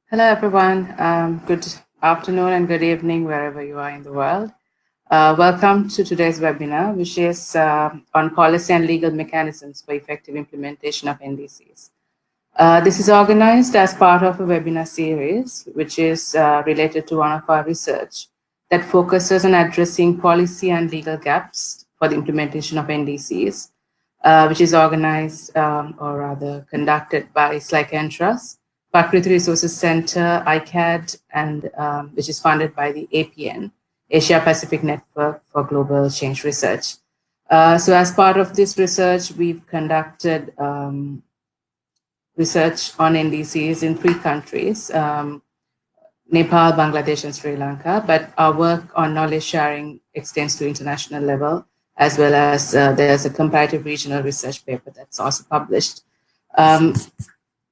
Hello, everyone. Good afternoon and good evening, wherever you are in the world. Welcome to today's webinar, which is on policy and legal mechanisms for effective implementation of NDCs. This is organized as part of a webinar series, which is related to one of our research that focuses on addressing policy and legal gaps for the implementation of NDCs, which is organized or rather conducted by SLIC and Trust, Prakriti Resources Center, ICAD, and which is funded by the APN, Asia Pacific Network for Global Change Research. So as part of this research, we've conducted research on NDCs in 3 countries, Nepal, Bangladesh, and Sri Lanka, but our work on knowledge sharing extends to international level, as well as there's a comparative regional research paper that's also published.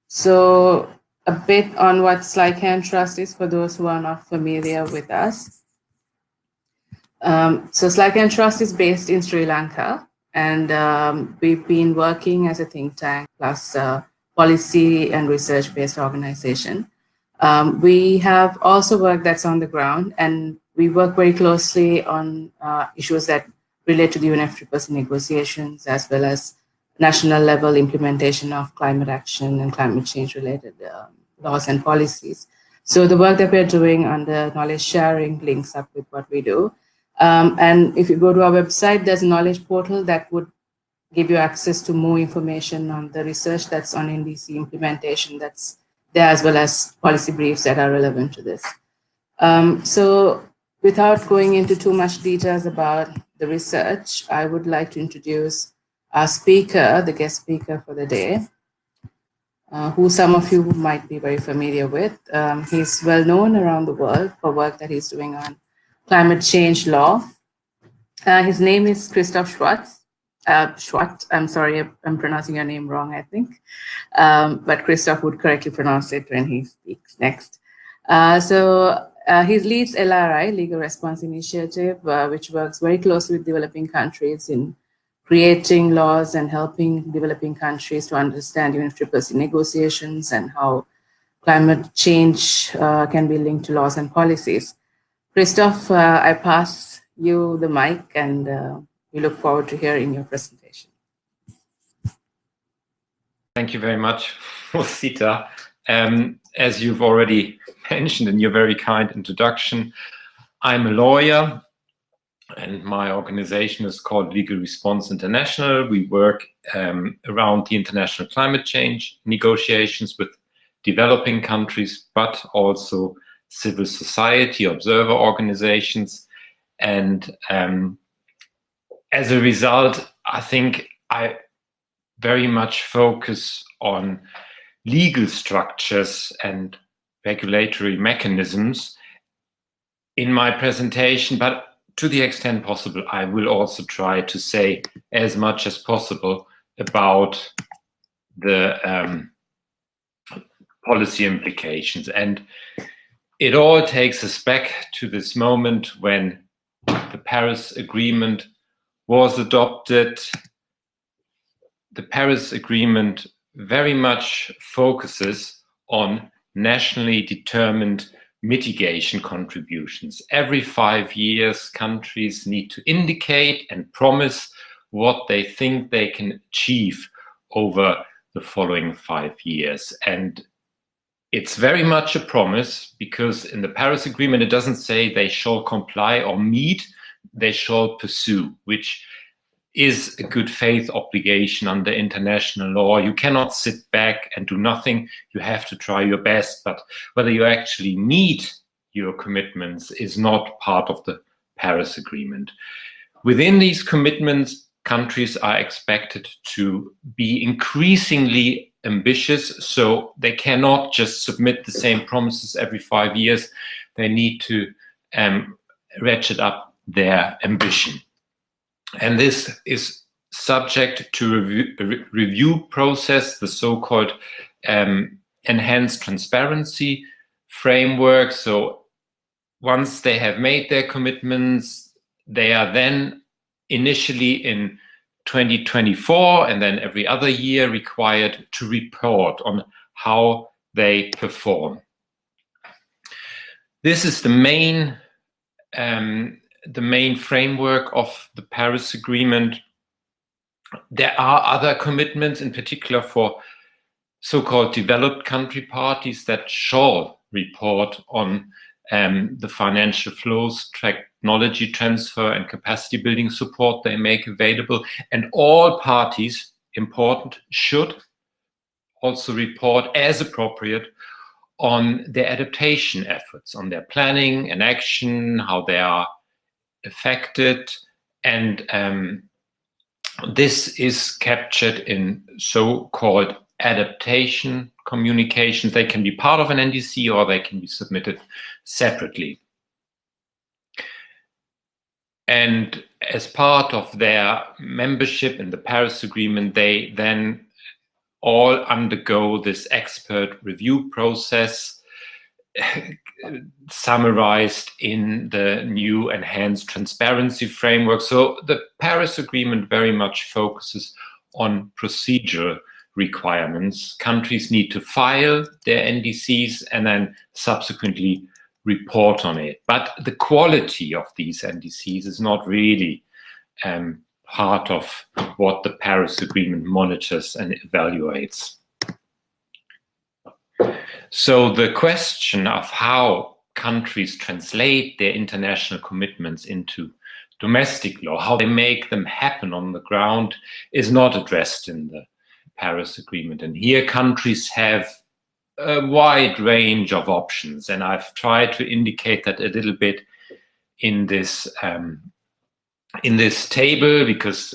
So a bit on what SLIC and Trust is for those who are not familiar with us. So SLIC and Trust is based in Sri Lanka, and we've been working as a think tank plus policy and research-based organization. We have also work that's on the ground, and we work very closely on issues that relate to the UNFCCC negotiations, as well as national level implementation of climate action and climate change related laws and policies. So the work that we're doing under knowledge sharing links up with what we do. And if you go to our website, there's a knowledge portal that would give you access to more information on the research that's on NDC implementation that's there, as well as policy briefs that are relevant to this. So without going into too much details about the research, I would like to introduce our speaker, the guest speaker for the day, who some of you might be very familiar with. He's well known around the world for work that he's doing on climate change law. His name is Christoph Schwarte. Schwarte, I'm sorry, I'm pronouncing your name wrong, I think. But Christoph would correctly pronounce it when he speaks next. He leads LRI, Legal Response Initiative, which works very closely with developing countries in creating laws and helping developing countries to understand UNFCCC negotiations and how climate change can be linked to laws and policies. Christoph, I pass you the mic, and we look forward to hearing your presentation. Thank you very much, Rosita. As you've already mentioned in your very kind introduction, I'm a lawyer, and my organization is called Legal Response International. We work around the international climate change negotiations with developing countries, but also civil society observer organizations. And as a result, I think I very much focus on legal structures and regulatory mechanisms in my presentation, but to the extent possible, I will also try to say as much as possible about the policy implications. And it all takes us back to this moment when the Paris Agreement was adopted. The Paris Agreement very much focuses on nationally determined mitigation contributions. Every 5 years, countries need to indicate and promise what they think they can achieve over the following 5 years. And it's very much a promise, because in the Paris Agreement, it doesn't say they shall comply or meet, they shall pursue, which is a good faith obligation under international law. You cannot sit back and do nothing. You have to try your best, but whether you actually meet your commitments is not part of the Paris Agreement. Within these commitments, countries are expected to be increasingly ambitious, so they cannot just submit the same promises every 5 years. They need to ratchet up their ambition. And this is subject to a review process, the so-called enhanced transparency framework. So once they have made their commitments, they are then initially in 2024 and then every other year required to report on how they perform. This is the main framework of the Paris Agreement. There are other commitments, in particular for so-called developed country parties, that shall report on the financial flows, technology transfer, and capacity building support they make available. And all parties, important, should also report as appropriate on their adaptation efforts, on their planning and action, how they are affected. And this is captured in so-called adaptation communications. They can be part of an NDC or they can be submitted separately. And as part of their membership in the Paris Agreement, they then all undergo this expert review process summarized in the new enhanced transparency framework. So the Paris Agreement very much focuses on procedural requirements. Countries need to file their NDCs and then subsequently report on it. But the quality of these NDCs is not really part of what the Paris Agreement monitors and evaluates. So the question of how countries translate their international commitments into domestic law, how they make them happen on the ground, is not addressed in the Paris Agreement. And here countries have a wide range of options. And I've tried to indicate that a little bit in this table, because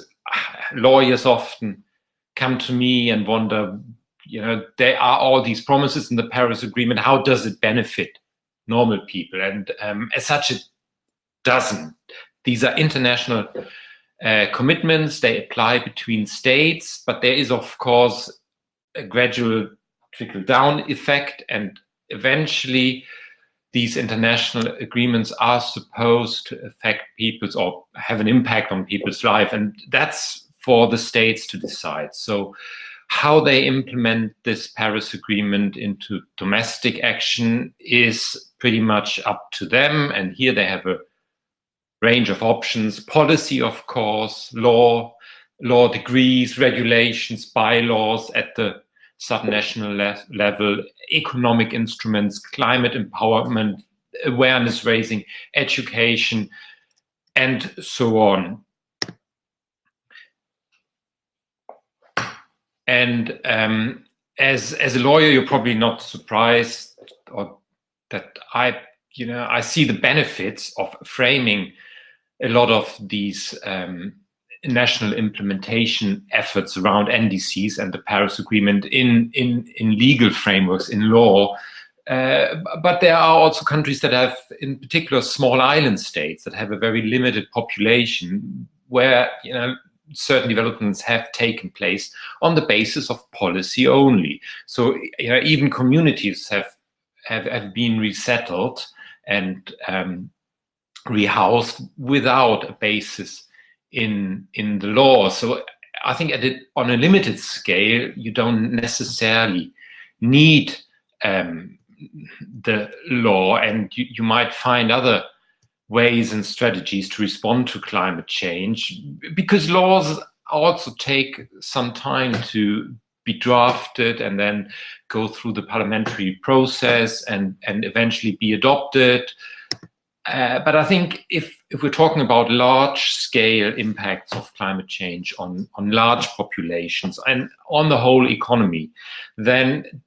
lawyers often come to me and wonder, you know, there are all these promises in the Paris Agreement. How does it benefit normal people? And as such, it doesn't. These are international commitments. They apply between states, but there is, of course, a gradual trickle-down effect, and eventually these international agreements are supposed to affect people's or have an impact on people's life, and that's for the states to decide. So how they implement this Paris Agreement into domestic action is pretty much up to them, and here they have a range of options: policy, of course, law degrees, regulations, bylaws at the subnational level, economic instruments, climate empowerment, awareness raising, education, and so on. And as a lawyer, you're probably not surprised or that I see the benefits of framing a lot of these national implementation efforts around NDCs and the Paris Agreement in legal frameworks, in law. But there are also countries that have, in particular, small island states that have a very limited population, where certain developments have taken place on the basis of policy only. So even communities have been resettled and rehoused without a basis in the law. So I think on a limited scale, you don't necessarily need the law, and you might find other ways and strategies to respond to climate change, because laws also take some time to be drafted and then go through the parliamentary process and eventually be adopted. But I think if we're talking about large-scale impacts of climate change on large populations and on the whole economy, then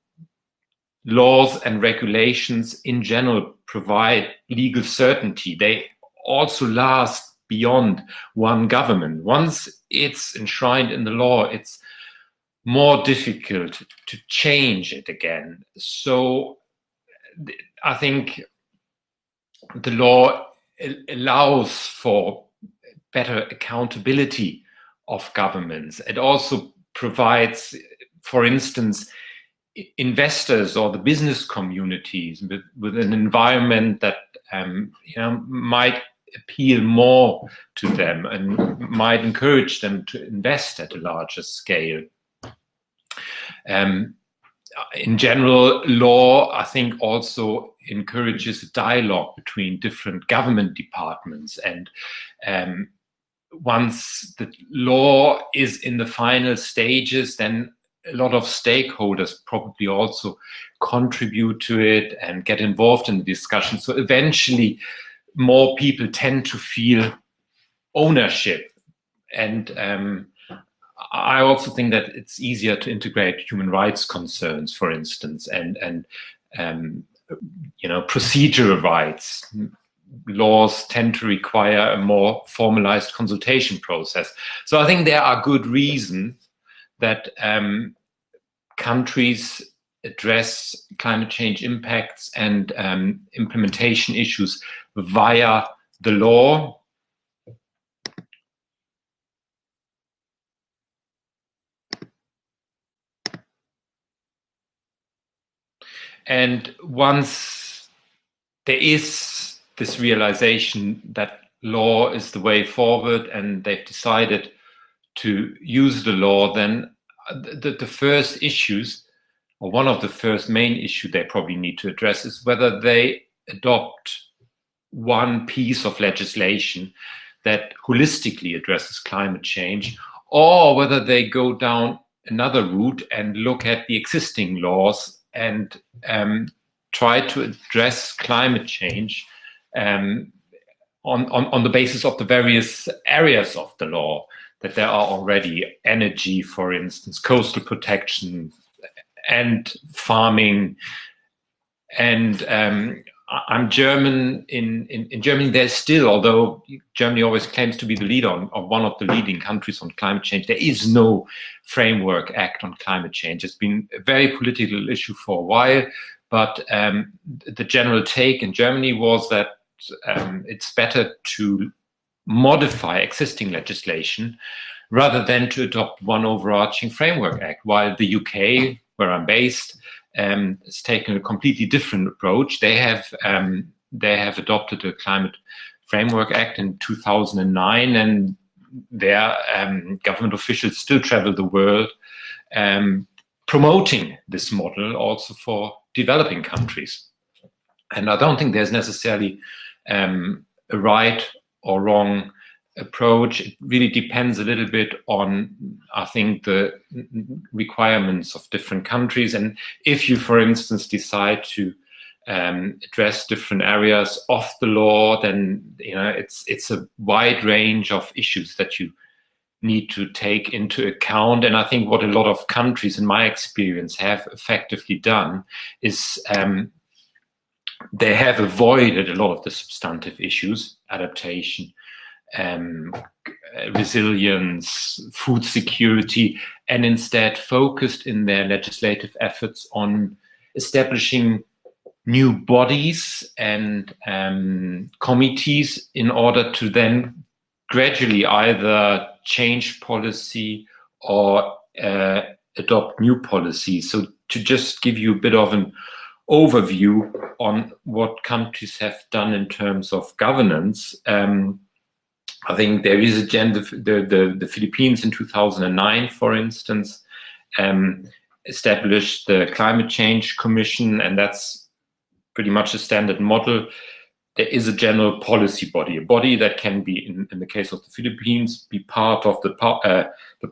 laws and regulations in general provide legal certainty. They also last beyond one government. Once it's enshrined in the law, it's more difficult to change it again. So I think the law allows for better accountability of governments. It also provides, for instance, investors or the business communities with an environment that might appeal more to them and might encourage them to invest at a larger scale. in general, law, I think, also encourages a dialogue between different government departments. And once the law is in the final stages, then a lot of stakeholders probably also contribute to it and get involved in the discussion. So eventually, more people tend to feel ownership. And I also think that it's easier to integrate human rights concerns, for instance, and procedural rights. Laws tend to require a more formalized consultation process. So I think there are good reasons that countries address climate change impacts and implementation issues via the law. And once there is this realization that law is the way forward and they've decided to use the law, then the first issues, or one of the first main issues they probably need to address, is whether they adopt one piece of legislation that holistically addresses climate change, or whether they go down another route and look at the existing laws and try to address climate change on the basis of the various areas of the law that there are already: energy, for instance, coastal protection, and farming. And I'm German. In Germany, there's still, although Germany always claims to be the leader or one of the leading countries on climate change, there is no framework act on climate change. It's been a very political issue for a while, but the general take in Germany was that it's better to modify existing legislation rather than to adopt one overarching framework act, while the UK, where I'm based, has taken a completely different approach. They have adopted a climate framework act in 2009, and their government officials still travel the world promoting this model also for developing countries. And I don't think there's necessarily a right or wrong approach. It really depends a little bit on, I think, the requirements of different countries. And if you, for instance, decide to address different areas of the law, then it's a wide range of issues that you need to take into account. And I think what a lot of countries, in my experience, have effectively done is they have avoided a lot of the substantive issues: adaptation, resilience, food security, and instead focused in their legislative efforts on establishing new bodies and committees in order to then gradually either change policy or adopt new policies. So to just give you a bit of an overview on what countries have done in terms of governance, I think there is the Philippines in 2009, for instance, established the Climate Change Commission, and that's pretty much a standard model. There is a general policy body, a body that can be, in the case of the Philippines, be part of the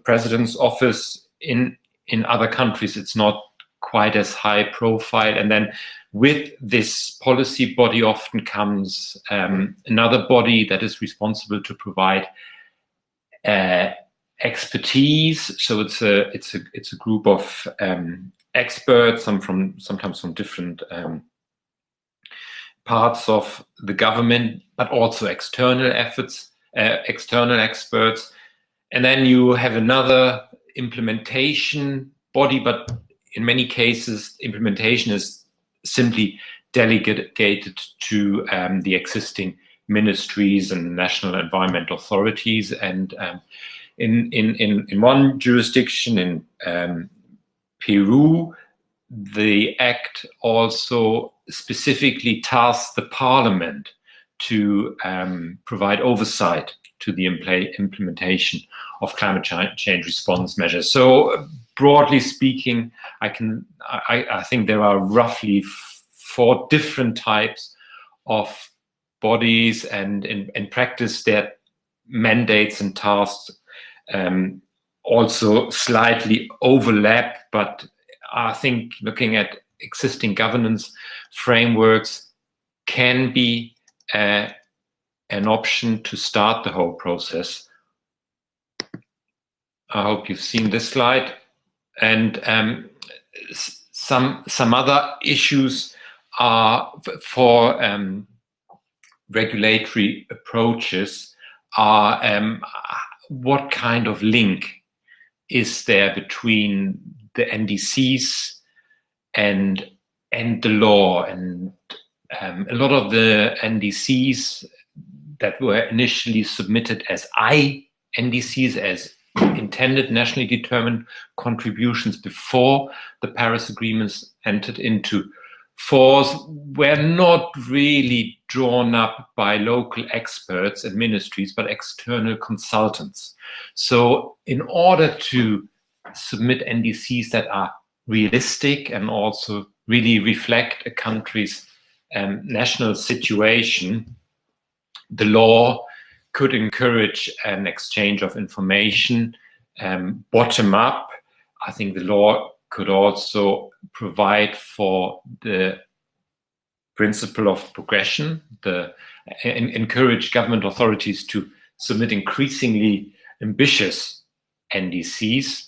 president's office. In other countries, it's not quite as high profile. And then with this policy body often comes another body that is responsible to provide expertise. So it's a group of experts, sometimes from different parts of the government, but also external experts. And then you have another implementation body, but in many cases, implementation is simply delegated to the existing ministries and national environment authorities. And in one jurisdiction, in Peru, the act also specifically tasks the parliament to provide oversight to the implementation of climate change response measures. So broadly speaking, I think there are roughly 4 different types of bodies, and in practice their mandates and tasks also slightly overlap. But I think looking at existing governance frameworks can be an option to start the whole process. I hope you've seen this slide. And some other issues are for regulatory approaches are what kind of link is there between the NDCs and the law. And a lot of the NDCs that were initially submitted as NDCs, as intended nationally determined contributions before the Paris agreements entered into force, were not really drawn up by local experts and ministries, but external consultants. So in order to submit NDCs that are realistic and also really reflect a country's national situation, the law could encourage an exchange of information bottom up. I think the law could also provide for the principle of progression, encourage government authorities to submit increasingly ambitious NDCs.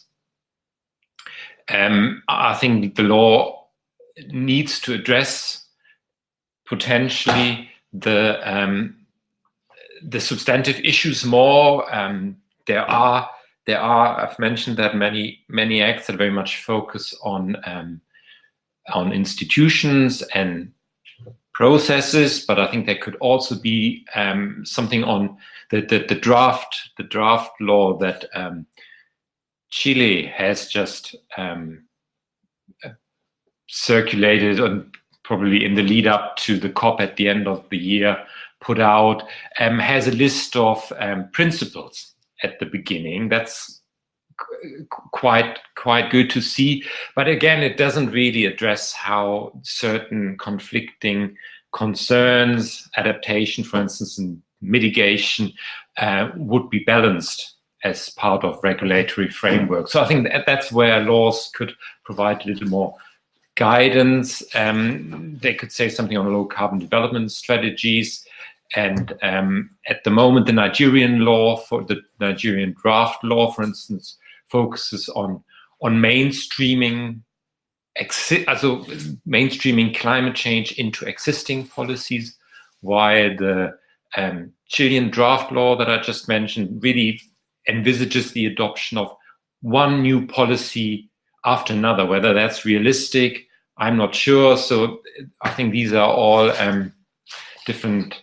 I think the law needs to address potentially the substantive issues more. There are, I've mentioned that many acts that very much focus on institutions and processes, but I think there could also be something on the draft law that Chile has just circulated, and probably in the lead up to the COP at the end of the year, put out, has a list of principles at the beginning. That's quite good to see. But again, it doesn't really address how certain conflicting concerns, adaptation, for instance, and mitigation would be balanced as part of regulatory framework. So I think that's where laws could provide a little more guidance. They could say something on low carbon development strategies. And at the moment, the Nigerian law, for the Nigerian draft law, for instance, focuses on mainstreaming climate change into existing policies, while the Chilean draft law that I just mentioned really envisages the adoption of one new policy after another. Whether that's realistic, I'm not sure. So I think these are all different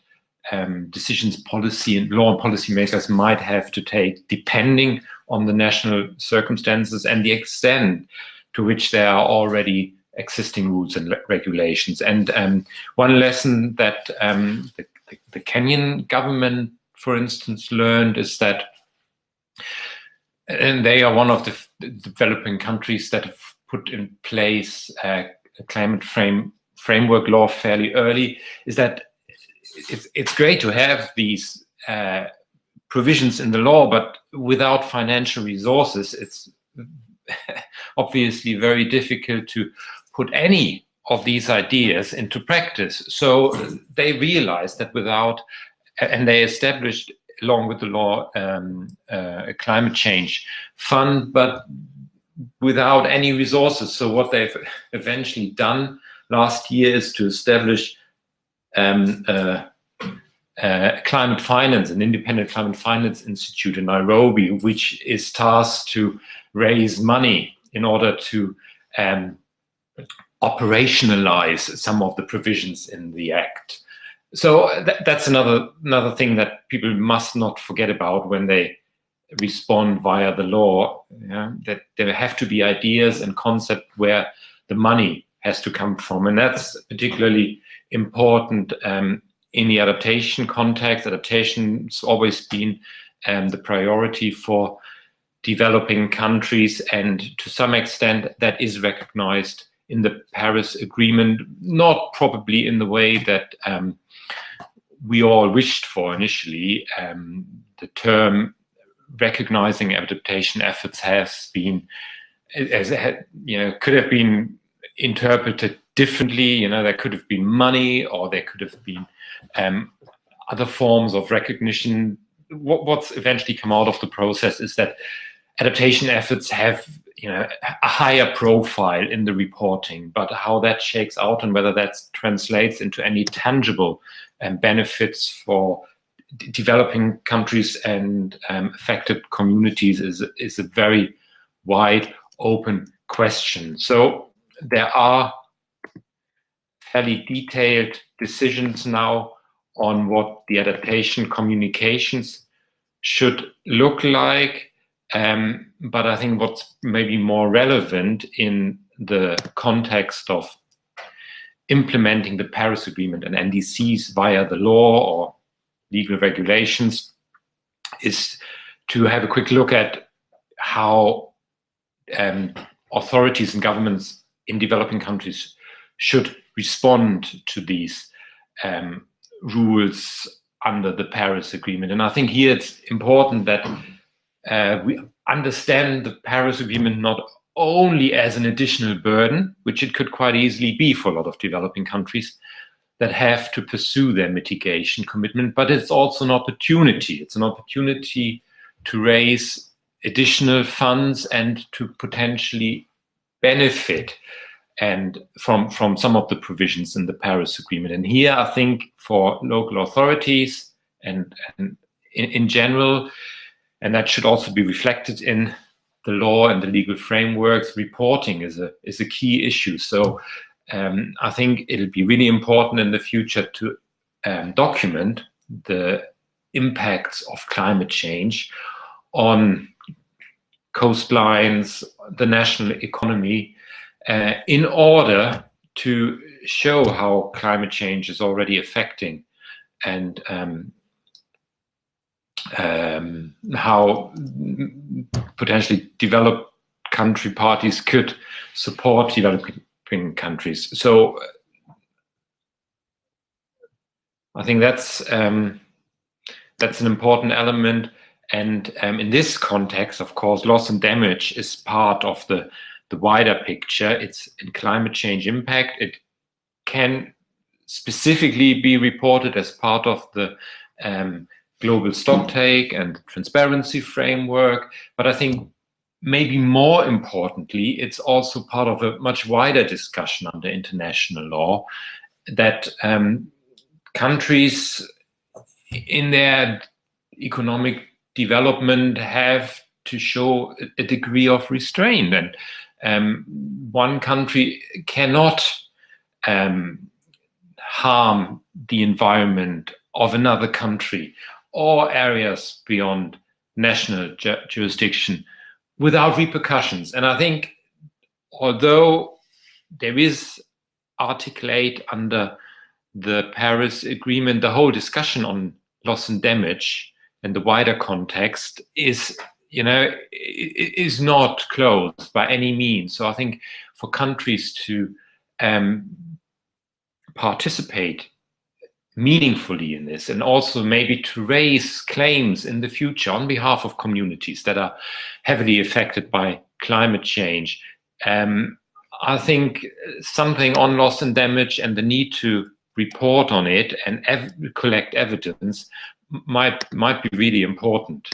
decisions policy and law and policymakers might have to take, depending on the national circumstances and the extent to which there are already existing rules and regulations. And one lesson that the Kenyan government, for instance, learned is that, and they are one of the developing countries that have put in place a climate framework law fairly early, is that it's great to have these provisions in the law, but without financial resources, it's obviously very difficult to put any of these ideas into practice. So they realized that and they established, along with the law, a climate change fund, but without any resources. So what they've eventually done last year is to establish climate finance, an independent climate finance institute in Nairobi, which is tasked to raise money in order to operationalize some of the provisions in the Act. So that's another thing that people must not forget about when they respond via the law, that there have to be ideas and concepts where the money has to come from. And that's particularly important in the adaptation context. Adaptation's always been the priority for developing countries, and to some extent that is recognized in the Paris Agreement, not probably in the way that we all wished for initially. The term recognizing adaptation efforts has been, could have been interpreted differently. There could have been money, or there could have been other forms of recognition. What's eventually come out of the process is that adaptation efforts have a higher profile in the reporting, but how that shakes out and whether that translates into any tangible benefits for developing countries and affected communities is a very wide open question. So there are fairly detailed decisions now on what the adaptation communications should look like. But I think what's maybe more relevant in the context of implementing the Paris Agreement and NDCs via the law or legal regulations is to have a quick look at how authorities and governments in developing countries should respond to these rules under the Paris Agreement. And I think here it's important that we understand the Paris Agreement not only as an additional burden, which it could quite easily be for a lot of developing countries that have to pursue their mitigation commitment, but it's also an opportunity. It's an opportunity to raise additional funds and to potentially benefit and from some of the provisions in the Paris Agreement. And here, I think for local authorities and in general, and that should also be reflected in the law and the legal frameworks, reporting is a key issue. So I think it'll be really important in the future to document the impacts of climate change on coastlines, the national economy, in order to show how climate change is already affecting and how potentially developed country parties could support developing countries. So I think that's an important element. And in this context, of course, loss and damage is part of the wider picture. It's in climate change impact. It can specifically be reported as part of the global stocktake and transparency framework. But I think maybe more importantly, it's also part of a much wider discussion under international law that countries in their economic development have to show a degree of restraint. And one country cannot harm the environment of another country or areas beyond national jurisdiction without repercussions. And I think although there is articulate under the Paris Agreement, the whole discussion on loss and damage and the wider context is not closed by any means. So I think for countries to participate meaningfully in this, and also maybe to raise claims in the future on behalf of communities that are heavily affected by climate change, I think something on loss and damage and the need to report on it and collect evidence might be really important.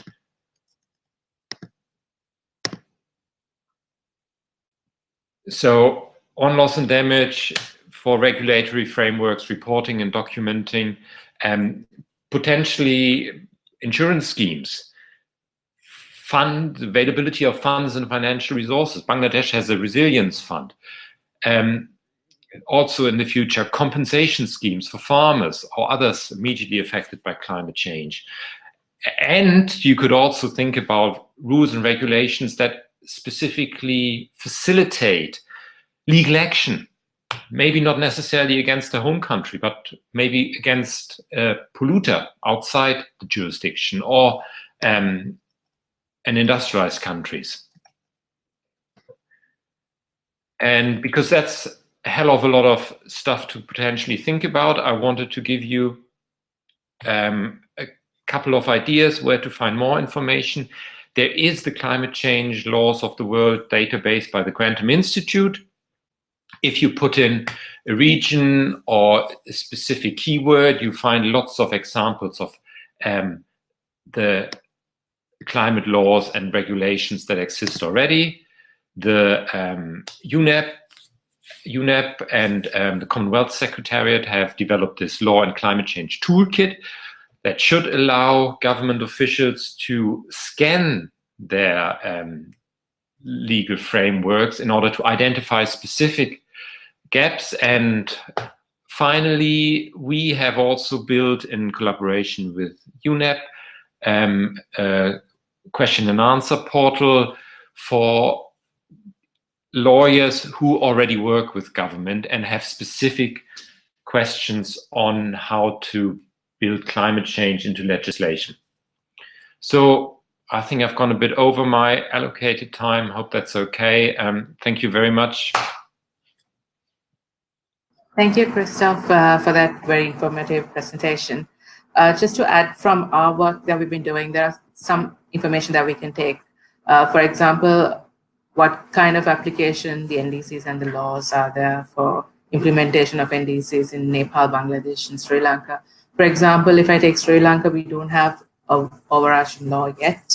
So on loss and damage, for regulatory frameworks, reporting and documenting, potentially insurance schemes, fund availability of funds and financial resources. Bangladesh has a resilience fund. Also in the future, compensation schemes for farmers or others immediately affected by climate change. And you could also think about rules and regulations that specifically facilitate legal action, maybe not necessarily against the home country, but maybe against a polluter outside the jurisdiction, or and industrialized countries. And because that's a hell of a lot of stuff to potentially think about, I wanted to give you a couple of ideas where to find more information. There is the Climate Change Laws of the World database by the Grantham Institute. If you put in a region or a specific keyword, you find lots of examples of the climate laws and regulations that exist already. The UNEP and the Commonwealth Secretariat have developed this Law and Climate Change Toolkit that should allow government officials to scan their legal frameworks in order to identify specific gaps. And finally, we have also built, in collaboration with UNEP, a question and answer portal for lawyers who already work with government and have specific questions on how to build climate change into legislation. So I think I've gone a bit over my allocated time. Hope that's okay. Thank you very much. Thank you, Christoph, for that very informative presentation. Just to add from our work that we've been doing, there are some information that we can take. For example, what kind of application the NDCs and the laws are there for implementation of NDCs in Nepal, Bangladesh, and Sri Lanka. For example, if I take Sri Lanka, we don't have an overarching law yet,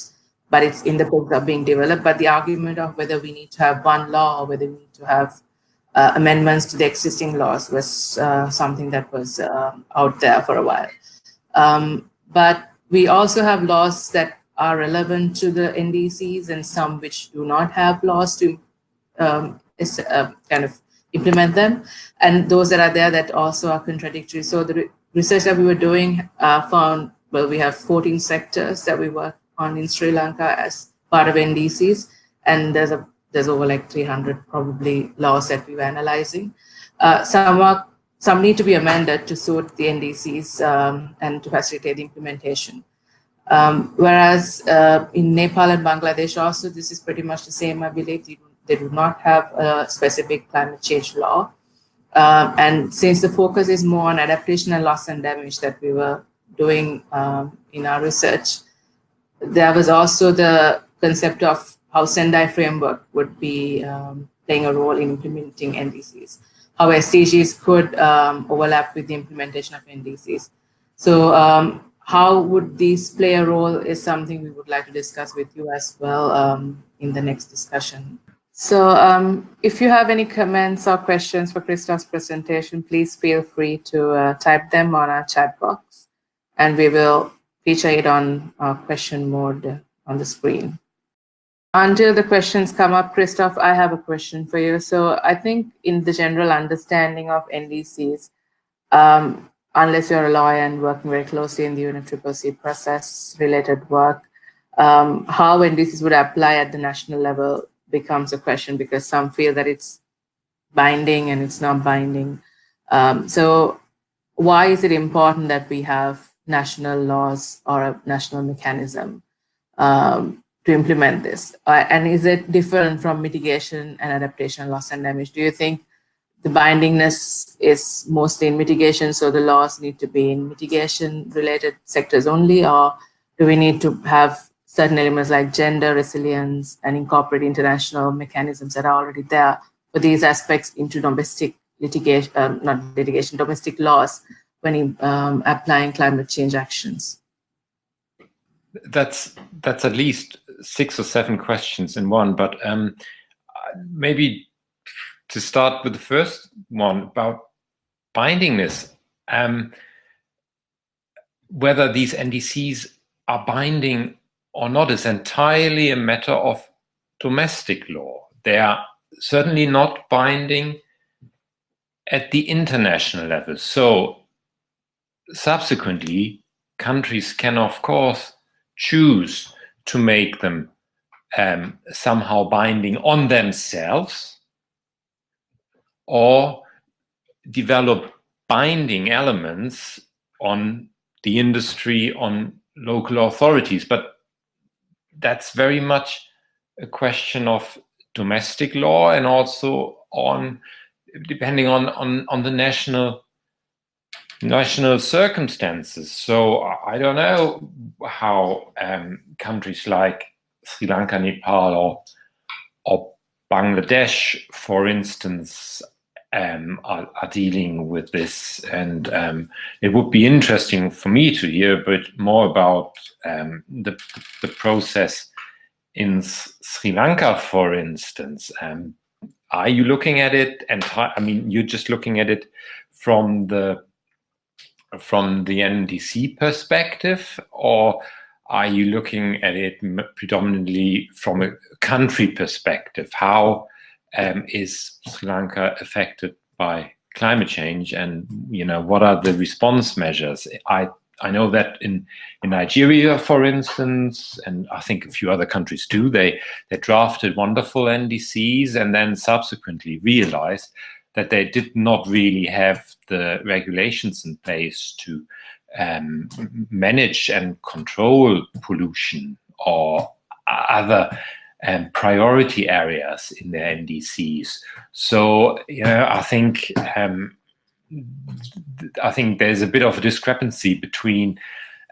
but it's in the process of being developed. But the argument of whether we need to have one law or whether we need to have amendments to the existing laws was something that was out there for a while. But we also have laws that are relevant to the NDCs and some which do not have laws to kind of implement them, and those that are there that also are contradictory. So the research that we were doing found, well, we have 14 sectors that we work on in Sri Lanka as part of NDCs, and there's over like 300 probably laws that we were analyzing. Some need to be amended to suit the NDCs and to facilitate the implementation. Whereas in Nepal and Bangladesh also, this is pretty much the same. I believe they do not have a specific climate change law. And since the focus is more on adaptation and loss and damage that we were doing in our research, there was also the concept of how Sundew Framework would be playing a role in implementing NDCs, how SDGs could overlap with the implementation of NDCs. So how would these play a role is something we would like to discuss with you as well in the next discussion. So if you have any comments or questions for Christoph's presentation, please feel free to type them on our chat box, and we will feature it on question mode on the screen. Until the questions come up, Christoph, I have a question for you. So I think in the general understanding of NDCs, unless you're a lawyer and working very closly in the UNFCCC process-related work, how NDCs would apply at the national level becomes a question, because some feel that it's binding and it's not binding. So why is it important that we have national laws or a national mechanism to implement this? And is it different from mitigation and adaptation, loss and damage? Do you think the bindingness is mostly in mitigation, so the laws need to be in mitigation-related sectors only, or do we need to have certain elements like gender resilience and incorporate international mechanisms that are already there for these aspects into domestic litigation, domestic laws when applying climate change actions? That's at least 6 or 7 questions in one, but maybe to start with the first one about bindingness, whether these NDCs are binding or not is entirely a matter of domestic law. They are certainly not binding at the international level. So subsequently, countries can, of course, choose to make them somehow binding on themselves, or develop binding elements on the industry, on local authorities. But that's very much a question of domestic law, and also depending on the national circumstances. So I don't know how countries like Sri Lanka, Nepal, or Bangladesh, for instance, are dealing with this. And it would be interesting for me to hear a bit more about the process in Sri Lanka, for instance. Are you looking at it, and I mean, you're just looking at it from the NDC perspective, or are you looking at it predominantly from a country perspective? How is Sri Lanka affected by climate change, and what are the response measures? I know that in Nigeria, for instance, and I think a few other countries too, they drafted wonderful NDCs and then subsequently realized that they did not really have the regulations in place to manage and control pollution or other priority areas in their NDCs. So I think there's a bit of a discrepancy between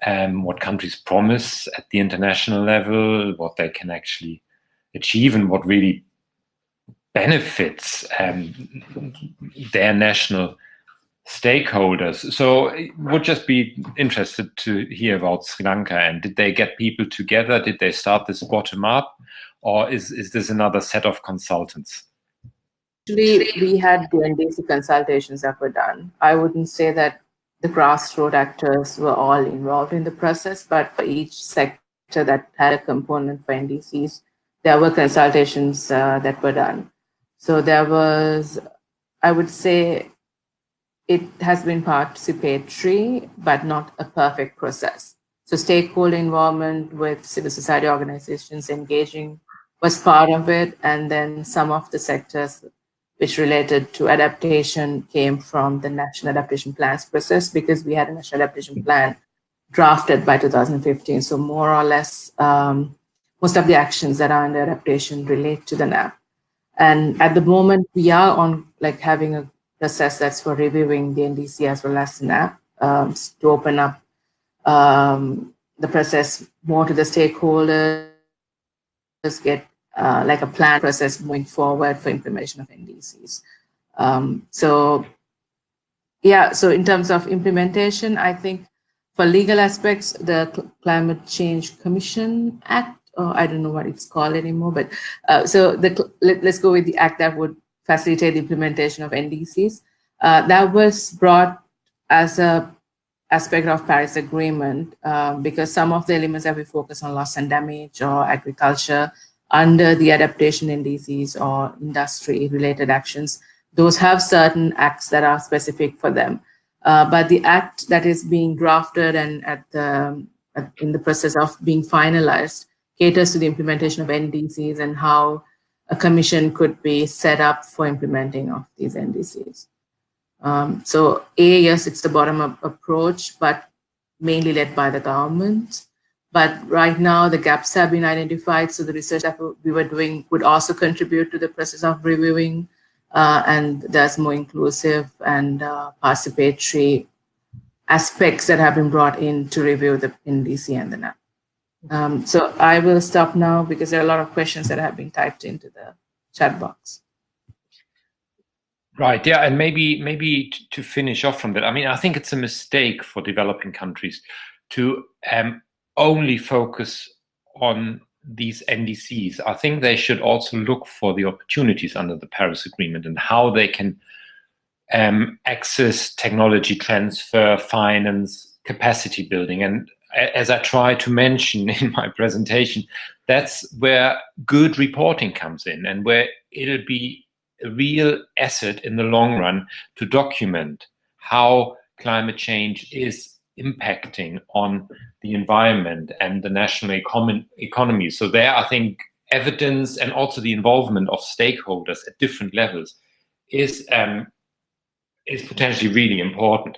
what countries promise at the international level, what they can actually achieve, and what really benefits their national stakeholders. So would just be interested to hear about Sri Lanka, and did they get people together? Did they start this bottom up, or is this another set of consultants? Actually, we had the NDC consultations that were done. I wouldn't say that the Crossroad actors were all involved in the process, but for each sector that had a component for NDCs, there were consultations that were done. So there was, I would say, it has been participatory, but not a perfect process. So stakeholder involvement with civil society organizations engaging was part of it. And then some of the sectors which related to adaptation came from the National Adaptation Plans process, because we had a National Adaptation Plan drafted by 2015. So more or less, most of the actions that are under adaptation relate to the NAP. And at the moment, we are on having a process that's for reviewing the NDC as well as the NAP to open up the process more to the stakeholders, get a plan process moving forward for implementation of NDCs. So in terms of implementation, I think for legal aspects, the Climate Change Commission Act, or I don't know what it's called anymore, but let's go with the act that would facilitate the implementation of NDCs. That was brought as a aspect of Paris Agreement because some of the elements that we focus on, loss and damage or agriculture, under the adaptation NDCs or industry-related actions, those have certain acts that are specific for them. But the act that is being drafted and in the process of being finalized caters to the implementation of NDCs and how a commission could be set up for implementing of these NDCs. Yes, it's the bottom-up approach, but mainly led by the government. But right now, the gaps have been identified, so the research that we were doing would also contribute to the process of reviewing, and there's more inclusive and participatory aspects that have been brought in to review the NDC and the NAP. So I will stop now because there are a lot of questions that have been typed into the chat box. Right, yeah, and maybe to finish off from that, I mean, I think it's a mistake for developing countries to only focus on these NDCs. I think they should also look for the opportunities under the Paris Agreement and how they can access technology transfer, finance, capacity building. And as I try to mention in my presentation, that's where good reporting comes in, and where it'll be a real asset in the long run to document how climate change is impacting on the environment and the national economy. So there, I think evidence and also the involvement of stakeholders at different levels is potentially really important.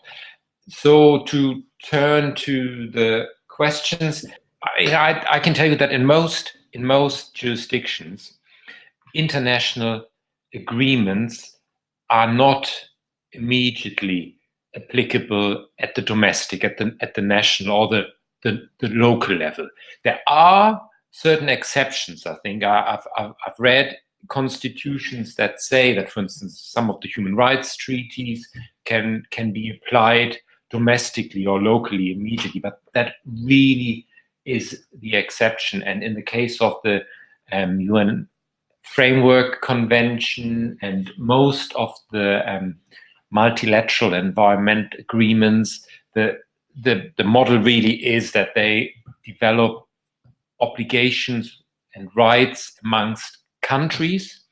So to turn to the questions, I can tell you that in most jurisdictions, international agreements are not immediately applicable at the domestic, at the national or the local level. There are certain exceptions. I think I've read constitutions that say that, for instance, some of the human rights treaties can be applied domestically or locally immediately, but that really is the exception. And in the case of the UN Framework Convention and most of the multilateral environment agreements, the model really is that they develop obligations and rights amongst countries,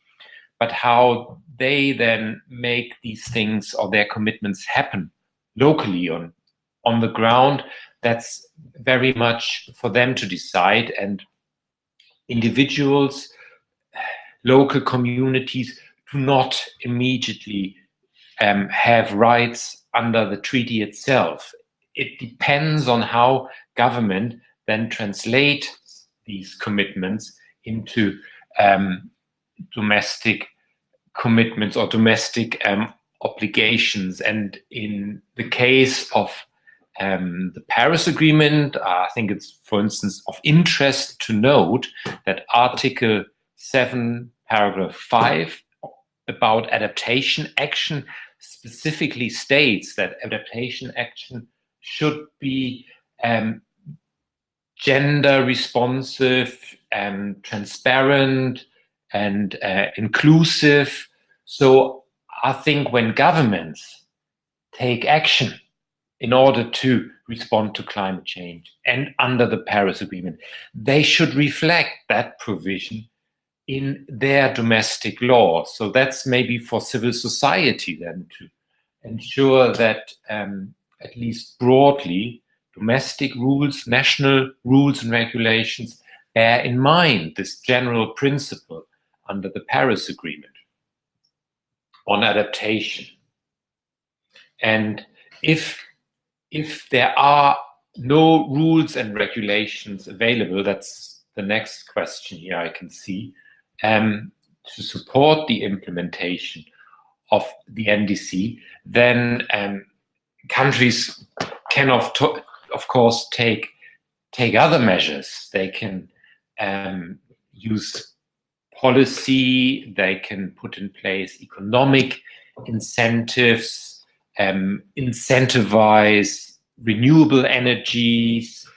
but how they then make these things or their commitments happen locally on the ground, that's very much for them to decide. And individuals, local communities do not immediately have rights under the treaty itself. It depends on how government then translate these commitments into domestic commitments or domestic obligations. And in the case of the Paris Agreement, I think it's, for instance, of interest to note that Article 7, paragraph 5 about adaptation action specifically states that adaptation action should be gender responsive and transparent and inclusive. So I think when governments take action in order to respond to climate change and under the Paris Agreement, they should reflect that provision in their domestic law. So that's maybe for civil society then to ensure that at least broadly, domestic rules, national rules and regulations bear in mind this general principle under the Paris Agreement on adaptation. And if there are no rules and regulations available, that's the next question here I can see, to support the implementation of the NDC, then countries can of course take other measures. They can use policy, they can put in place economic incentives, incentivize renewable energies,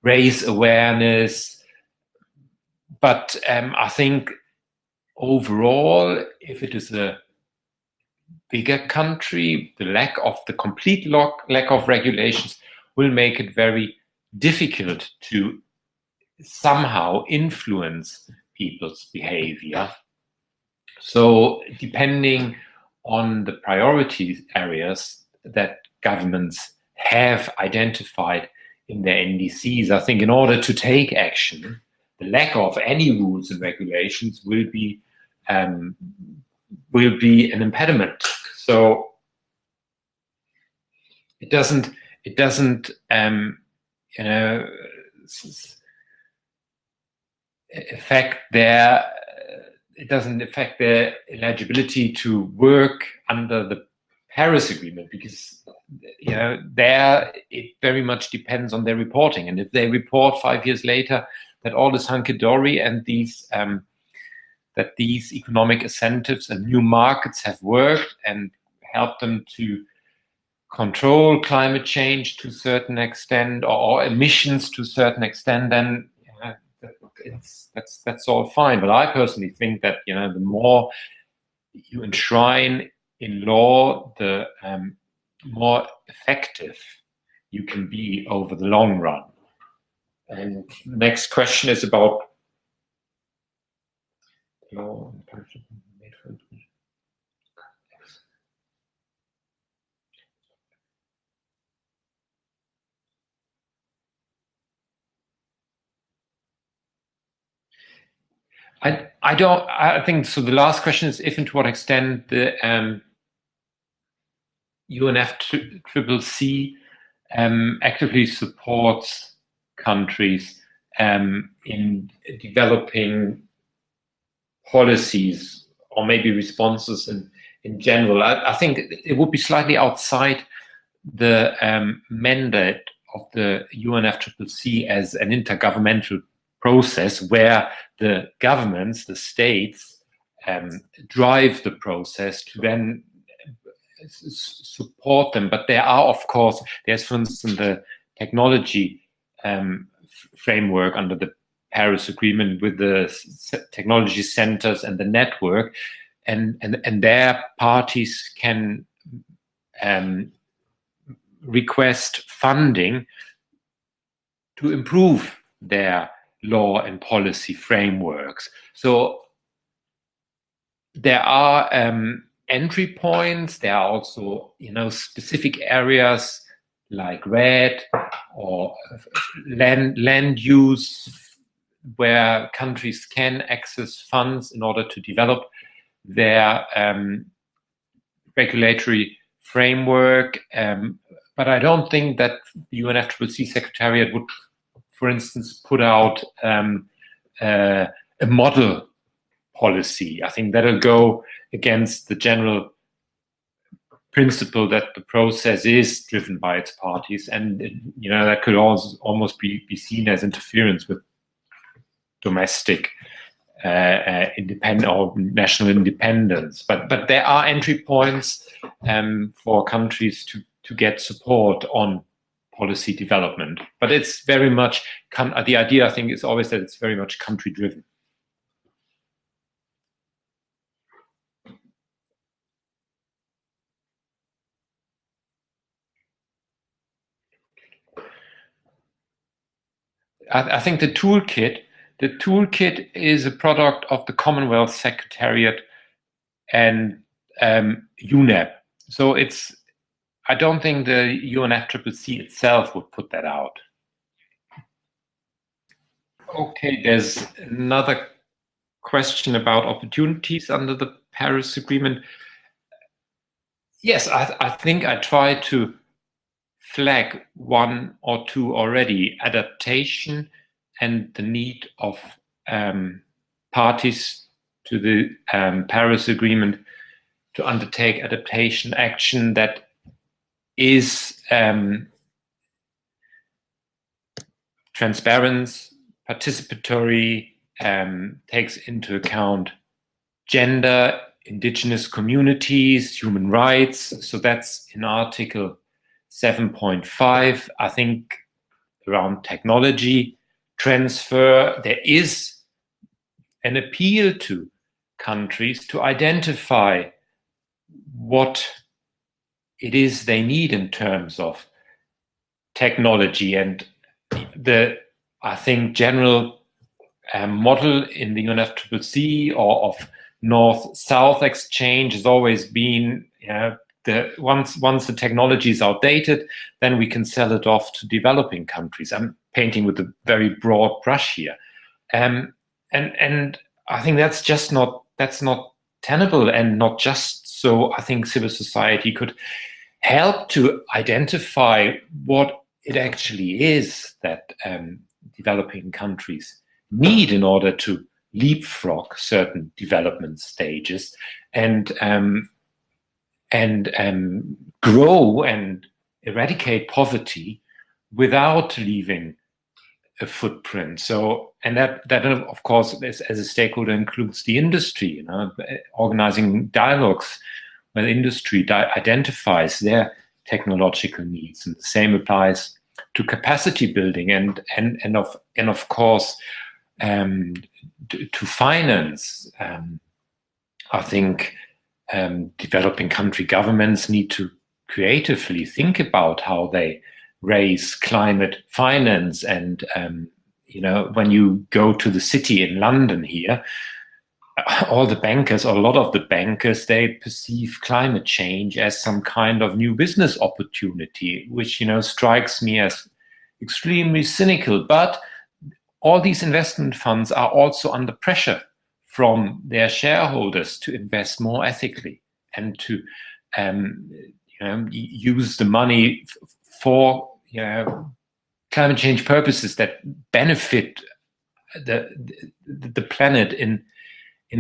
raise awareness. But I think overall, if it is a bigger country, the complete lack of regulations will make it very difficult to somehow influence people's behavior. So depending on the priority areas that governments have identified in their NDCs, I think in order to take action, the lack of any rules and regulations will be an impediment. So it doesn't affect their eligibility to work under the Paris Agreement, because there it very much depends on their reporting. And if they report 5 years later that all is hunky-dory and that these economic incentives and new markets have worked and helped them to control climate change to a certain extent, or emissions to a certain extent, then that's all fine. But I personally think that the more you enshrine in law, the more effective you can be over the long run. And the next question is about law. I think so. The last question is if and to what extent the UNFCCC actively supports countries in developing policies or maybe responses in general. I think it would be slightly outside the mandate of the UNFCCC as an intergovernmental process where the governments, the states, drive the process to then support them. But there are, of course, there's, for instance, the technology framework under the Paris Agreement with the technology centers and the network, and their parties can request funding to improve their law and policy frameworks. So there are entry points. There are also, specific areas like RED or land use, where countries can access funds in order to develop their regulatory framework. But I don't think that the UNFCCC Secretariat would, for instance, put out a model policy. I think that'll go against the general principle that the process is driven by its parties, and that could also almost be seen as interference with domestic independent or national independence. But there are entry points for countries to get support on policy development. But it's very much the idea, I think, is always that it's very much country driven. I think the toolkit is a product of the Commonwealth Secretariat and UNEP. So I don't think the UNFCCC itself would put that out. Okay, there's another question about opportunities under the Paris Agreement. Yes, I think I tried to flag one or two already: adaptation and the need of parties to the Paris Agreement to undertake adaptation action that is transparent, participatory, takes into account gender, indigenous communities, human rights. So that's in Article 7.5. I think around technology transfer, there is an appeal to countries to identify what it is they need in terms of technology. And I think, general model in the UNFCCC or of North-South exchange has always been, once the technology is outdated, then we can sell it off to developing countries. I'm painting with a very broad brush here, and I think that's not tenable and not just. So I think civil society could help to identify what it actually is that developing countries need in order to leapfrog certain development stages and grow and eradicate poverty without leaving a footprint. So, and that of course, as a stakeholder, includes the industry, organizing dialogues where industry identifies their technological needs, and the same applies to capacity building and of course to finance. I think developing country governments need to creatively think about how they raise climate finance. And when you go to the city in London here, all the bankers, or a lot of the bankers, they perceive climate change as some kind of new business opportunity, which strikes me as extremely cynical. But all these investment funds are also under pressure from their shareholders to invest more ethically and to use the money for climate change purposes that benefit the planet in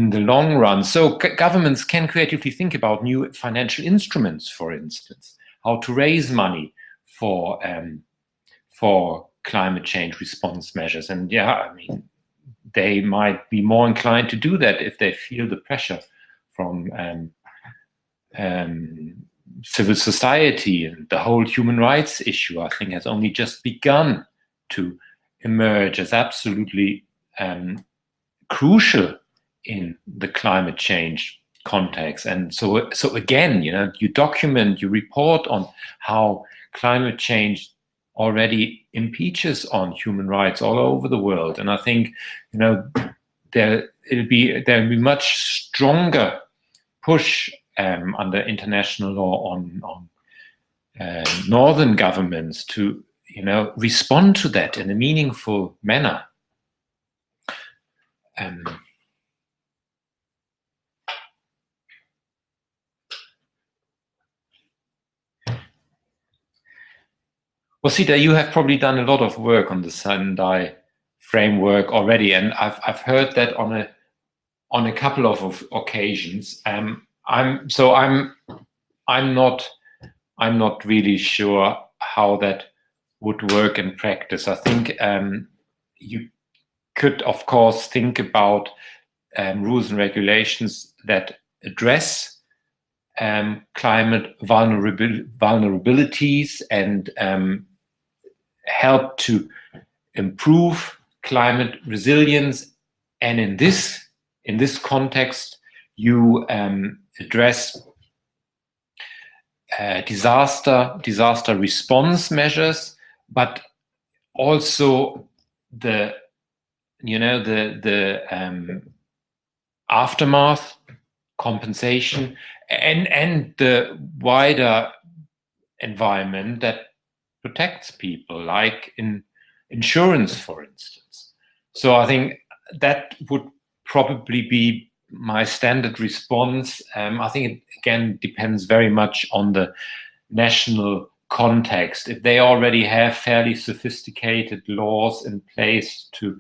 the long run. So governments can creatively think about new financial instruments, for instance, how to raise money for climate change response measures. And yeah, I mean, they might be more inclined to do that if they feel the pressure from civil society. And the whole human rights issue, I think, has only just begun to emerge as absolutely crucial in the climate change context. And so again, you document, you report on how climate change already impeaches on human rights all over the world. And I think, there'll be much stronger push under international law on northern governments to, respond to that in a meaningful manner. Well, Sita, you have probably done a lot of work on the Sundew Framework already, and I've heard that on a couple of occasions. I'm not really sure how that would work in practice. I think you could, of course, think about rules and regulations that address climate vulnerabilities and help to improve climate resilience. And in this context, you address disaster response measures, but also the aftermath, compensation, and the wider environment that protects people, like in insurance, for instance. So I think that would probably be my standard response. I think it, again, depends very much on the national context. If they already have fairly sophisticated laws in place to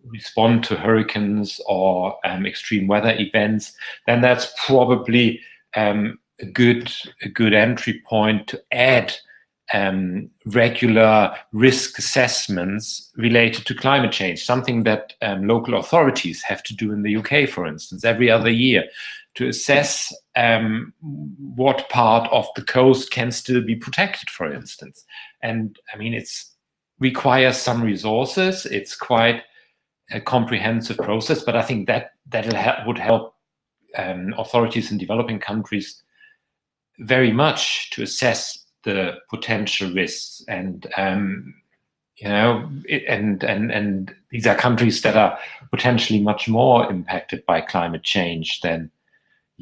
respond to hurricanes or extreme weather events, then that's probably a good entry point to add regular risk assessments related to climate change, something that local authorities have to do in the UK, for instance, every other year, to assess what part of the coast can still be protected, for instance. And I mean, it's requires some resources. It's quite a comprehensive process, but I think that would help authorities in developing countries very much to assess the potential risks. And and these are countries that are potentially much more impacted by climate change than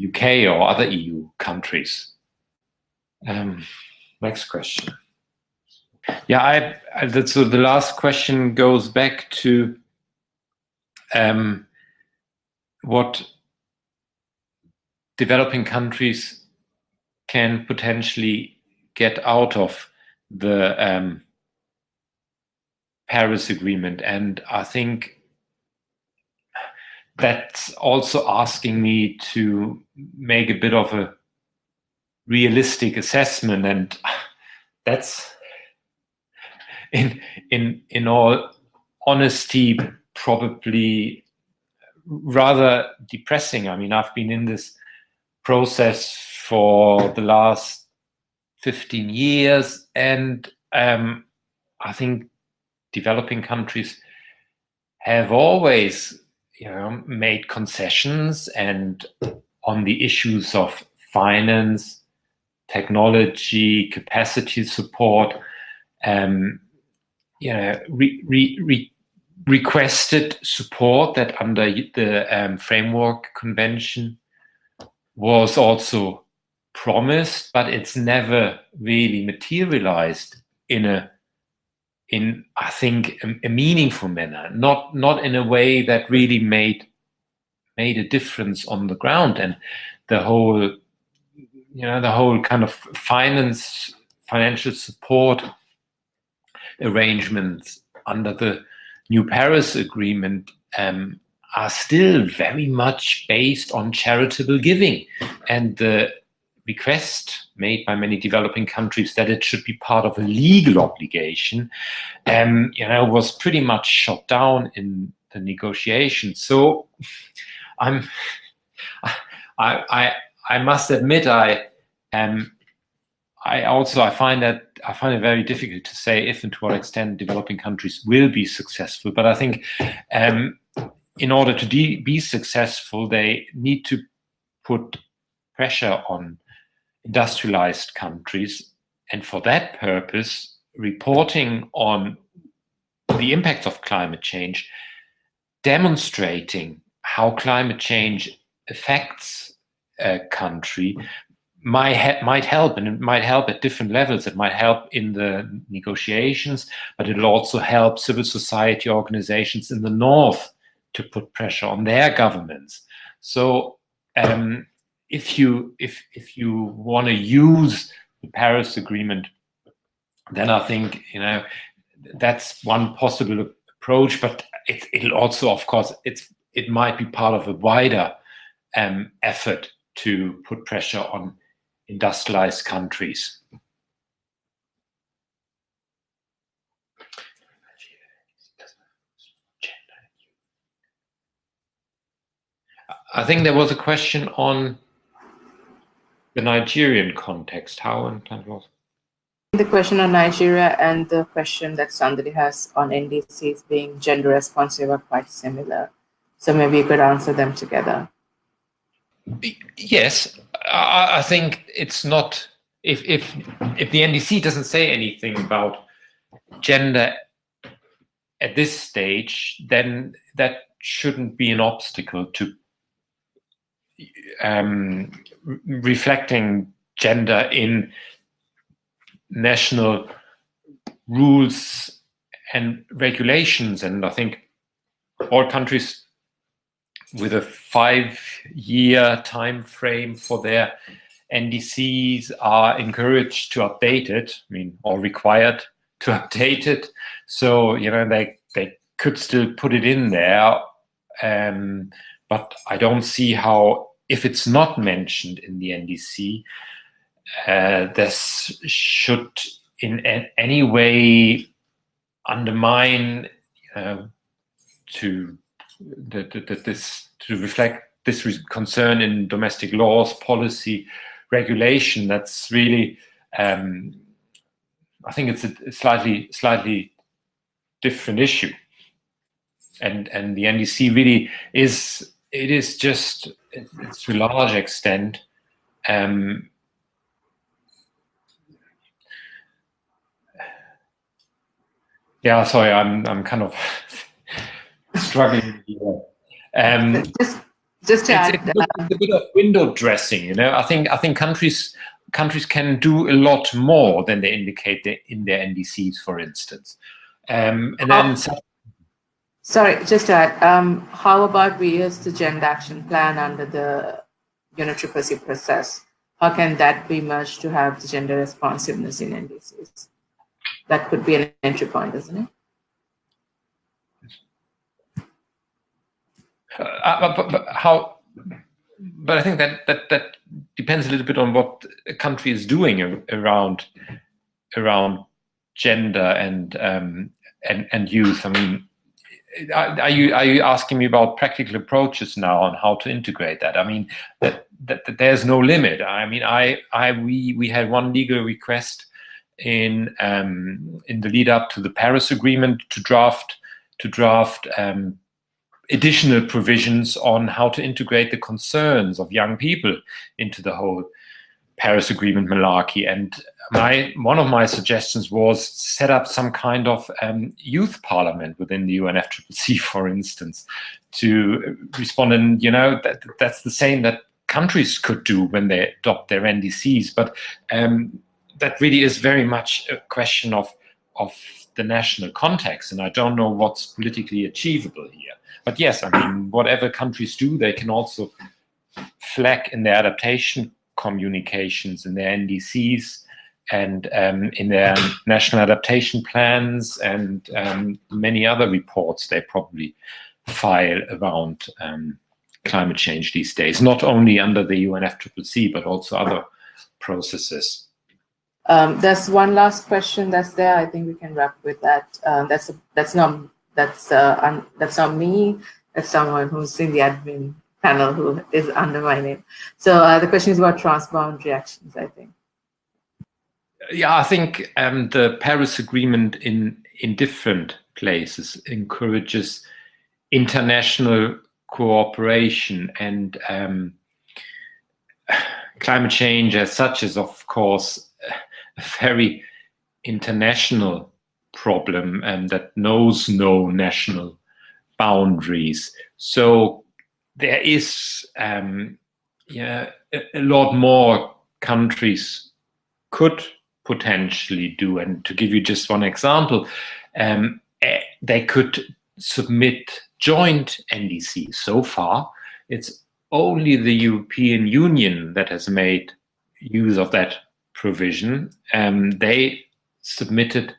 UK or other EU countries. Next question. Yeah, so the last question goes back to what developing countries can potentially get out of the Paris Agreement. And I think that's also asking me to make a bit of a realistic assessment, and that's in all honesty probably rather depressing. I mean, I've been in this process for the last 15 years, and I think developing countries have always, made concessions, and on the issues of finance, technology, capacity support, requested support that under the Framework Convention was also promised, but it's never really materialized in I think a meaningful manner, not in a way that really made a difference on the ground. And the whole kind of financial support arrangements under the new Paris Agreement are still very much based on charitable giving, and the request made by many developing countries that it should be part of a legal obligation, was pretty much shot down in the negotiations. So I must admit, I find it very difficult to say if and to what extent developing countries will be successful. But I think in order to be successful, they need to put pressure on industrialized countries, and for that purpose, reporting on the impacts of climate change, demonstrating how climate change affects a country might help, and it might help at different levels. It might help in the negotiations, but it'll also help civil society organizations in the north to put pressure on their governments. So if you want to use the Paris Agreement, then I think that's one possible approach. But it'll also, of course, it might be part of a wider effort to put pressure on industrialized countries. I think there was a question on the Nigerian context. How and what? The question on Nigeria and the question that somebody has on NDCs being gender responsive are quite similar. So maybe you could answer them together. Yes, I think it's not, if the NDC doesn't say anything about gender at this stage, then that shouldn't be an obstacle to reflecting gender in national rules and regulations. And I think all countries with a 5-year time frame for their NDCs are encouraged to update it, or required to update it. So, they could still put it in there. But I don't see how, if it's not mentioned in the NDC, this should in any way undermine to reflect this concern in domestic laws, policy, regulation. That's really, I think it's a slightly different issue, and the NDC really is. It is just, it's to a large extent, yeah, sorry, I'm kind of struggling here. Just to add, it's a bit of window dressing, I think countries can do a lot more than they indicate in their NDCs, for instance. And then. Sorry, just to add, how about we use the Gender Action Plan under the UNAIDS process? How can that be merged to have the gender responsiveness in NDCs? That could be an entry point, isn't it? But I think that depends a little bit on what a country is doing around gender and youth. Are you asking me about practical approaches now on how to integrate that? That there's no limit. We had one legal request in the lead up to the Paris Agreement to draft additional provisions on how to integrate the concerns of young people into the whole Paris Agreement malarkey. And one of my suggestions was set up some kind of youth parliament within the UNFCCC, for instance, to respond. And that's the same that countries could do when they adopt their NDCs. But that really is very much a question of the national context, and I don't know what's politically achievable here. But yes, whatever countries do, they can also flag in their adaptation communications, in their NDCs, and in their national adaptation plans and many other reports they probably file around climate change these days, not only under the UNFCCC, but also other processes. There's one last question that's there. I think we can wrap with that. That's not me. That's someone who's in the admin panel who is under my name. So the question is about transboundary actions, I think. Yeah, I think the Paris Agreement in different places encourages international cooperation, and climate change as such is, of course, a very international problem and that knows no national boundaries. So there is a lot more countries could potentially do. And to give you just one example, they could submit joint NDCs. So far, it's only the European Union that has made use of that provision. They submitted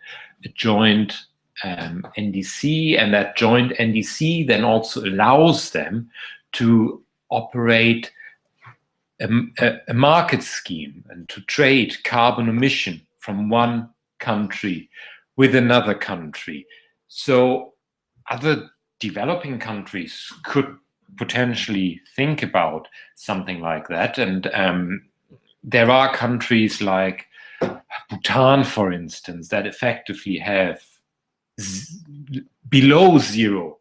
a joint NDC, and that joint NDC then also allows them to operate a market scheme and to trade carbon emission from one country with another country. So other developing countries could potentially think about something like that. And there are countries like Bhutan, for instance, that effectively have below zero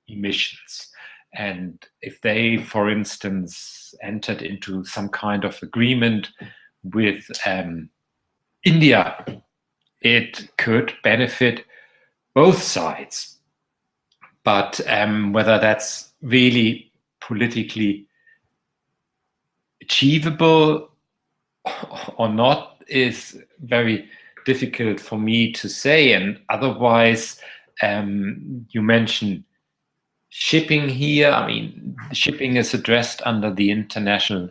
emissions. And if they, for instance, entered into some kind of agreement with India, it could benefit both sides. But whether that's really politically achievable or not is very difficult for me to say. And otherwise, you mentioned shipping here. I mean, shipping is addressed under the International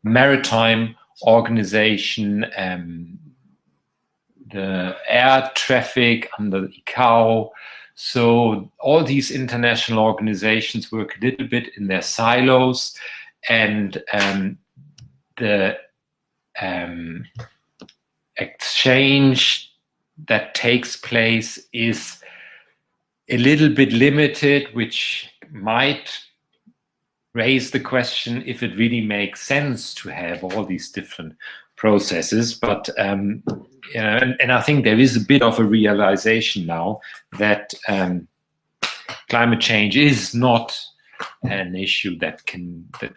Maritime Organization, the air traffic under the ICAO. So all these international organizations work a little bit in their silos, and the exchange that takes place is a little bit limited, which might raise the question if it really makes sense to have all these different processes. But and I think there is a bit of a realization now that climate change is not an issue that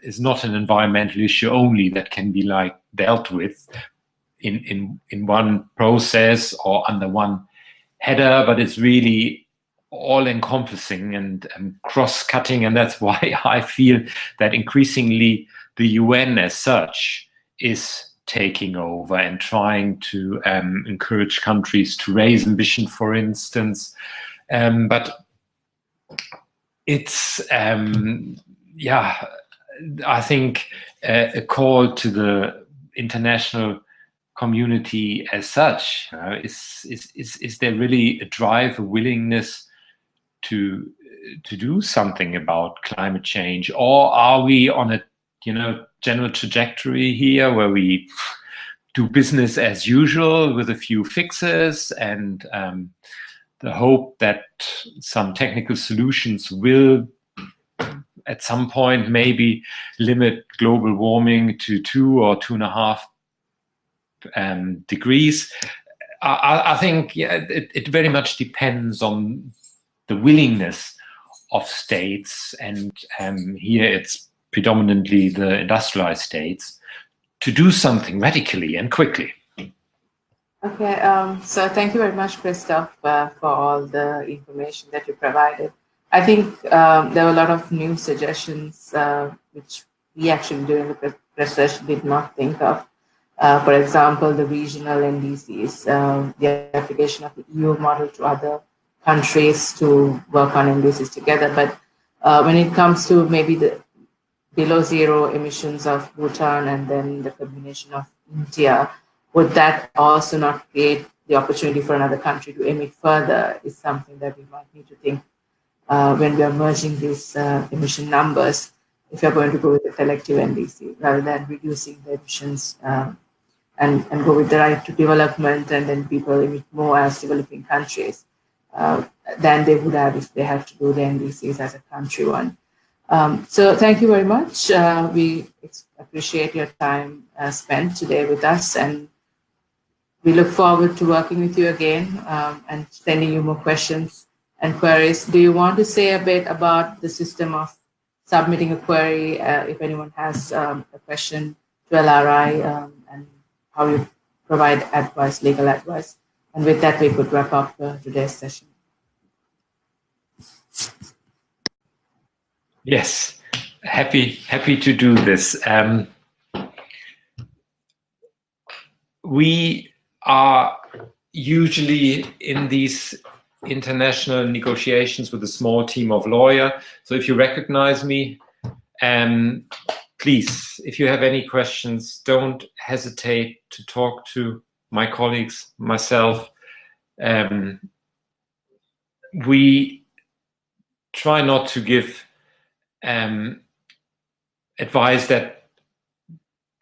is not an environmental issue only that can be dealt with in one process or under one header, but it's really all-encompassing and cross-cutting, and that's why I feel that increasingly the UN as such is taking over and trying to encourage countries to raise ambition, for instance. But it's, I think a call to the international community as such. Is there really a drive, a willingness to do something about climate change, or are we on a general trajectory here where we do business as usual with a few fixes and the hope that some technical solutions will at some point maybe limit global warming to 2 or 2.5 degrees? I think it very much depends on the willingness of states, and here it's predominantly the industrialized states, to do something radically and quickly. Okay, so thank you very much, Christoph, for all the information that you provided. I think there were a lot of new suggestions which we actually during the research did not think of. For example, the regional NDCs, the application of the EU model to other countries to work on NDCs together. But when it comes to maybe the below zero emissions of Bhutan and then the combination of India, would that also not create the opportunity for another country to emit further is something that we might need to think when we are merging these emission numbers, if you're going to go with a collective NDC rather than reducing the emissions and go with the right to development, and then people emit more as developing countries than they would have if they have to do the NDCs as a country one. So thank you very much. We appreciate your time spent today with us, and we look forward to working with you again and sending you more questions and queries. Do you want to say a bit about the system of submitting a query if anyone has a question to LRI and how you provide advice, legal advice? And with that, we could wrap up today's session. Yes, happy to do this. We are usually in these international negotiations with a small team of lawyers. So if you recognize me, please, if you have any questions, don't hesitate to talk to my colleagues, myself. We try not to give advice that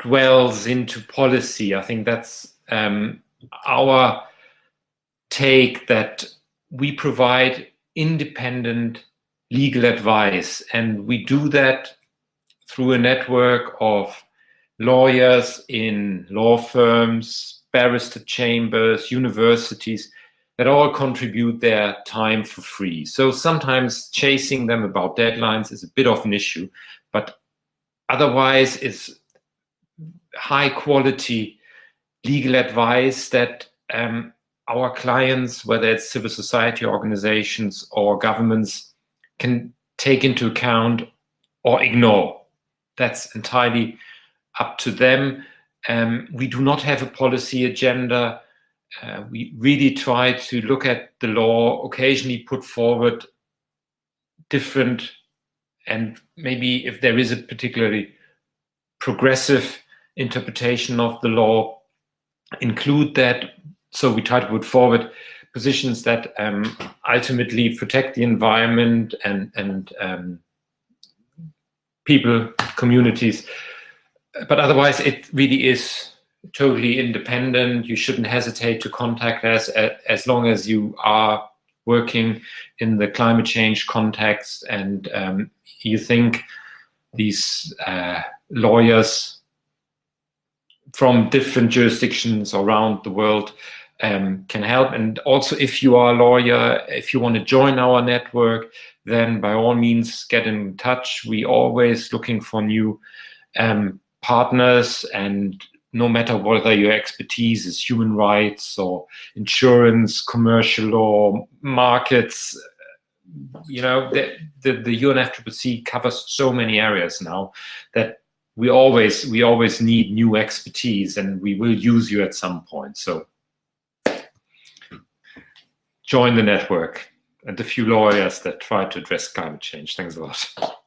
dwells into policy. I think that's our take, that we provide independent legal advice, and we do that through a network of lawyers in law firms, barrister chambers, universities, that all contribute their time for free. So sometimes chasing them about deadlines is a bit of an issue, but otherwise it's high quality legal advice that our clients, whether it's civil society organizations or governments, can take into account or ignore. That's entirely up to them. We do not have a policy agenda. We really try to look at the law, occasionally put forward different, and maybe if there is a particularly progressive interpretation of the law, include that. So we try to put forward positions that ultimately protect the environment and people, communities. But otherwise, it really is totally independent. You shouldn't hesitate to contact us as long as you are working in the climate change context and you think these lawyers from different jurisdictions around the world can help. And also, if you are a lawyer, if you want to join our network, then by all means get in touch. We always looking for new partners, and no matter whether your expertise is human rights or insurance, commercial law, markets, you know, the UNFCCC covers so many areas now that we always need new expertise, and we will use you at some point. So join the network and the few lawyers that try to address climate change. Thanks a lot.